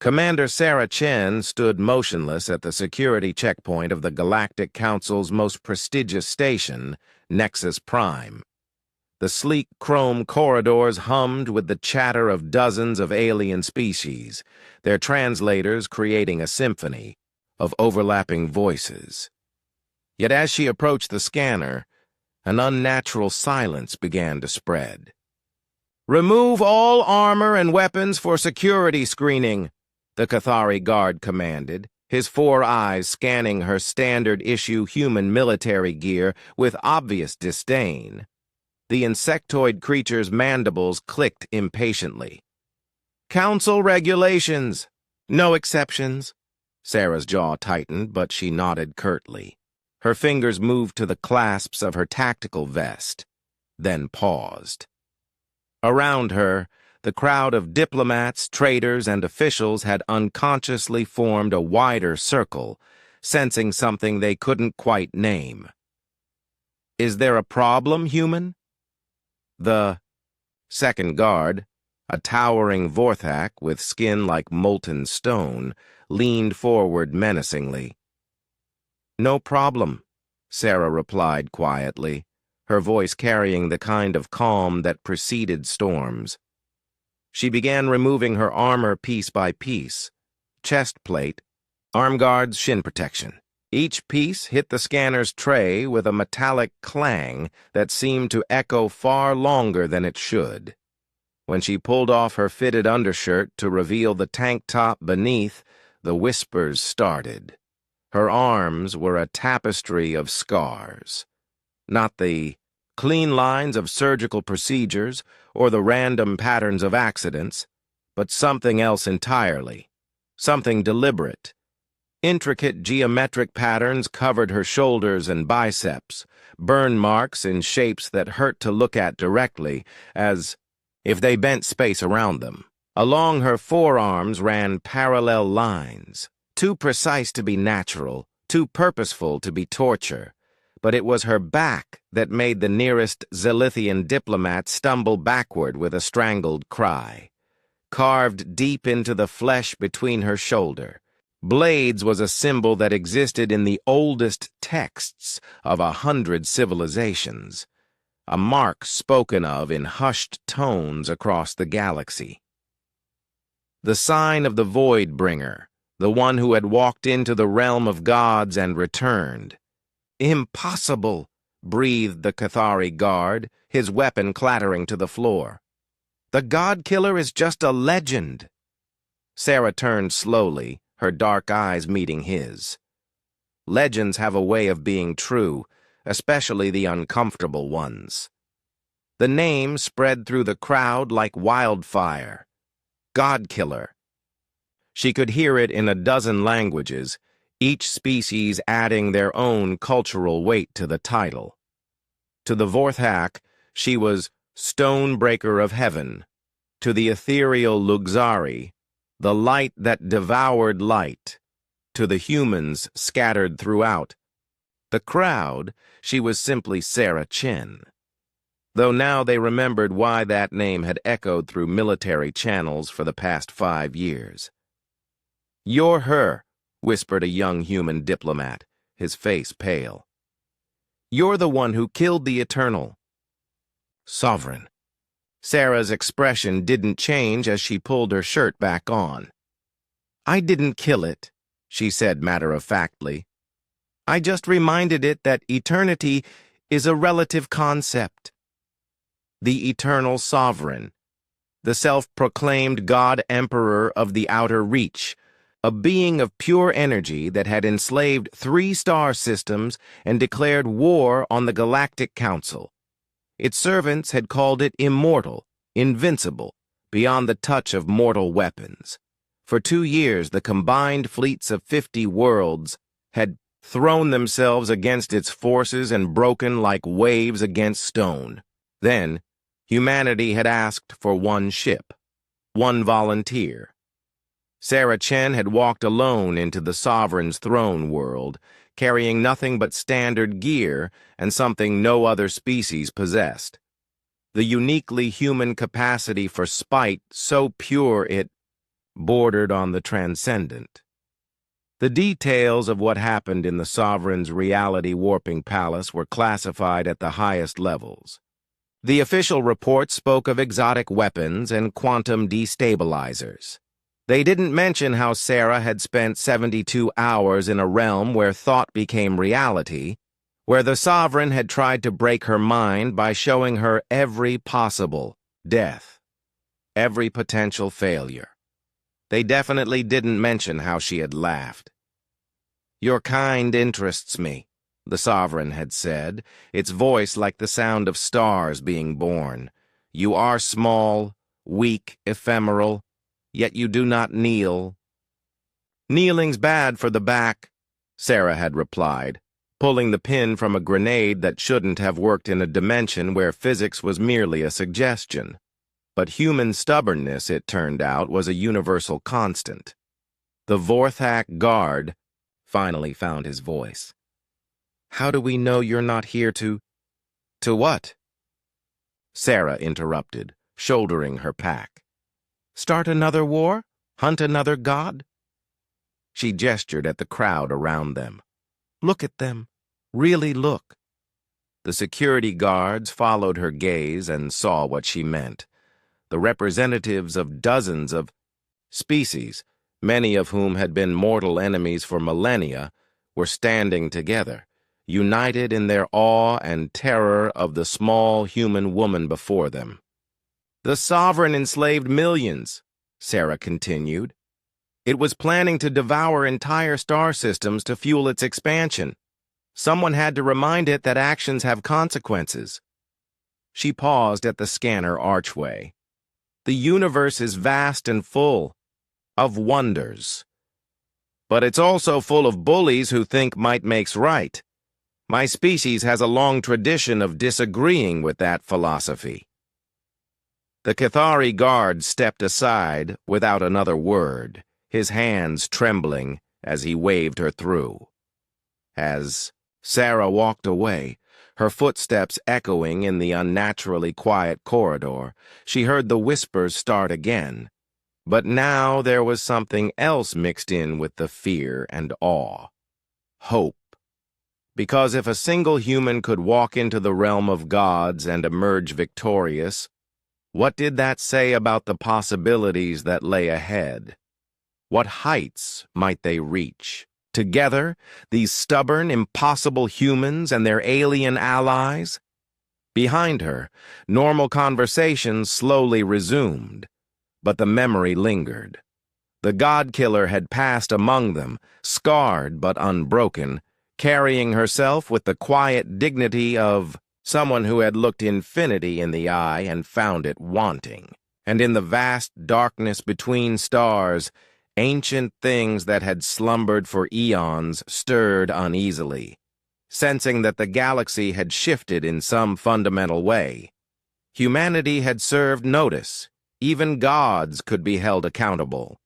Commander Sarah Chen stood motionless at the security checkpoint of the Galactic Council's most prestigious station, Nexus Prime. The sleek chrome corridors hummed with the chatter of dozens of alien species, their translators creating a symphony of overlapping voices. Yet as she approached the scanner, an unnatural silence began to spread. "Remove all armor and weapons for security screening," the Cathari guard commanded, his 4 eyes scanning her standard-issue human military gear with obvious disdain. The insectoid creature's mandibles clicked impatiently. "Council regulations. No exceptions." Sarah's jaw tightened, but she nodded curtly. Her fingers moved to the clasps of her tactical vest, then paused. Around her, the crowd of diplomats, traders, and officials had unconsciously formed a wider circle, sensing something they couldn't quite name. "Is there a problem, human?" The second guard, a towering Vorthak with skin like molten stone, leaned forward menacingly. "No problem," Sarah replied quietly, her voice carrying the kind of calm that preceded storms. She began removing her armor piece by piece: chest plate, arm guards, shin protection. Each piece hit the scanner's tray with a metallic clang that seemed to echo far longer than it should. When she pulled off her fitted undershirt to reveal the tank top beneath, the whispers started. Her arms were a tapestry of scars. Not the clean lines of surgical procedures or the random patterns of accidents, but something else entirely, something deliberate. Intricate geometric patterns covered her shoulders and biceps, burn marks in shapes that hurt to look at directly, as if they bent space around them. Along her forearms ran parallel lines, too precise to be natural, too purposeful to be torture. But it was her back that made the nearest Zelithian diplomat stumble backward with a strangled cry. Carved deep into the flesh between her shoulder, blades was a symbol that existed in the oldest texts of 100 civilizations, a mark spoken of in hushed tones across the galaxy. The sign of the Void-bringer, the one who had walked into the realm of gods and returned. "Impossible," breathed the Cathari guard, his weapon clattering to the floor. "The Godkiller is just a legend." Sarah turned slowly, her dark eyes meeting his. Legends have a way of being true, especially the uncomfortable ones. The name spread through the crowd like wildfire. Godkiller. She could hear it in a dozen languages, each species adding their own cultural weight to the title. To the Vorthak, she was Stonebreaker of Heaven. To the ethereal Luxari, the light that devoured light. To the humans scattered throughout the crowd, she was simply Sarah Chen. Though now they remembered why that name had echoed through military channels for the past 5 years. "You're her," whispered a young human diplomat, his face pale. "You're the one who killed the Eternal." "Sovereign." Sarah's expression didn't change as she pulled her shirt back on. "I didn't kill it," she said matter-of-factly. "I just reminded it that eternity is a relative concept." The Eternal Sovereign, the self-proclaimed God-Emperor of the Outer Reach, a being of pure energy that had enslaved 3 star systems and declared war on the Galactic Council. Its servants had called it immortal, invincible, beyond the touch of mortal weapons. For 2 years, the combined fleets of 50 worlds had thrown themselves against its forces and broken like waves against stone. Then, humanity had asked for 1 ship, 1 volunteer. Sarah Chen had walked alone into the Sovereign's throne world, carrying nothing but standard gear and something no other species possessed. The uniquely human capacity for spite so pure it bordered on the transcendent. The details of what happened in the Sovereign's reality-warping palace were classified at the highest levels. The official report spoke of exotic weapons and quantum destabilizers. They didn't mention how Sarah had spent 72 hours in a realm where thought became reality, where the Sovereign had tried to break her mind by showing her every possible death, every potential failure. They definitely didn't mention how she had laughed. "Your kind interests me," the Sovereign had said, its voice like the sound of stars being born. "You are small, weak, ephemeral, yet you do not kneel." "Kneeling's bad for the back," Sarah had replied, pulling the pin from a grenade that shouldn't have worked in a dimension where physics was merely a suggestion. But human stubbornness, it turned out, was a universal constant. The Vorthak guard finally found his voice. "How do we know you're not here to what?" Sarah interrupted, shouldering her pack. "Start another war? Hunt another god?" She gestured at the crowd around them. "Look at them. Really look." The security guards followed her gaze and saw what she meant. The representatives of dozens of species, many of whom had been mortal enemies for millennia, were standing together, united in their awe and terror of the small human woman before them. "The Sovereign enslaved millions," Sarah continued. "It was planning to devour entire star systems to fuel its expansion. Someone had to remind it that actions have consequences." She paused at the scanner archway. "The universe is vast and full of wonders. But it's also full of bullies who think might makes right. My species has a long tradition of disagreeing with that philosophy." The Cathari guard stepped aside without another word, his hands trembling as he waved her through. As Sarah walked away, her footsteps echoing in the unnaturally quiet corridor, she heard the whispers start again. But now there was something else mixed in with the fear and awe. Hope. Because if a single human could walk into the realm of gods and emerge victorious, what did that say about the possibilities that lay ahead? What heights might they reach? Together, these stubborn, impossible humans and their alien allies? Behind her, normal conversations slowly resumed, but the memory lingered. The Godkiller had passed among them, scarred but unbroken, carrying herself with the quiet dignity of someone who had looked infinity in the eye and found it wanting. And in the vast darkness between stars, ancient things that had slumbered for eons stirred uneasily, sensing that the galaxy had shifted in some fundamental way. Humanity had served notice. Even gods could be held accountable.